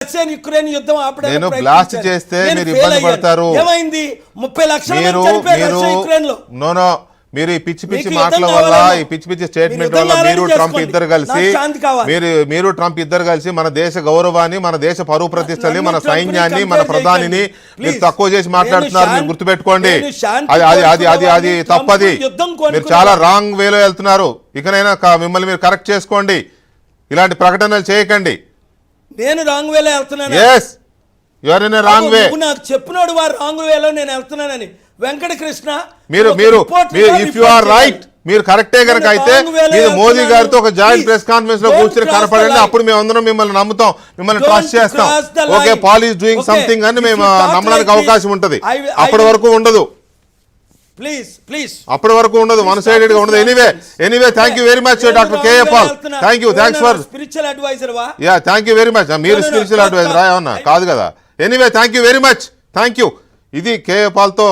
Ukraine యుద్ధం నేను blast చేస్తే మీరు ఇబ్బంది పడతారు. ఏమైంది 30 లక్షల మంది చనిపోయారు యుక్రెయిన్ లో. నో మీరు ఈ పిచ్చి పిచ్చి మాటల వల్ల, ఈ పిచ్చి పిచ్చి స్టేట్మెంట్ వల్ల మీరు ట్రంప్ ఇద్దరు కలిసి మన దేశ గౌరవాన్ని, మన దేశ పరువు ప్రతిష్టల్ని, మన సైన్యాన్ని, మన ప్రధానిని మీరు తక్కువ చేసి మాట్లాడుతున్నారు. మీరు గుర్తుపెట్టుకోండి, అది తప్పది. మీరు చాలా రాంగ్ వేలో వెళ్తున్నారు. ఇకనైనా మిమ్మల్ని మీరు కరెక్ట్ చేసుకోండి. ఇలాంటి ప్రకటనలు చేయకండి. నేను రాంగ్ వేలో వెళ్తున్నాను. నాకు చెప్పినోడు వారు రాంగ్ వేలో నేను వెళ్తున్నానని. వెంకటకృష్ణ మీరు ఇఫ్ యు ఆర్ రైట్, మీరు కరెక్టే కనుక అయితే మీరు మోదీ గారితో ఒక జాయింట్ ప్రెస్ కాన్ఫరెన్స్ లో కూర్చొని కనపడండి. అప్పుడు మేము అందరం మిమ్మల్ని నమ్ముతాం, మిమ్మల్ని ట్రస్ట్ చేస్తాం. Okay, Paul is doing something అని మేము నమ్మడానికి అవకాశం ఉంటది. అప్పటి వరకు ఉండదు, ప్లీజ్ అప్పటి వరకు ఉండదు, వన్ సైడెడ్ గా ఉండదు. Anyway thank you very much doctor K A Paul. Thanks for spiritual adviser. Thank you very much. మీరు స్పిరిచువల్ అడ్వైజర్ ఏమన్నా కాదు కదా. Anyway thank you very much. Thank you. ఇది కేఏ పాల్ తో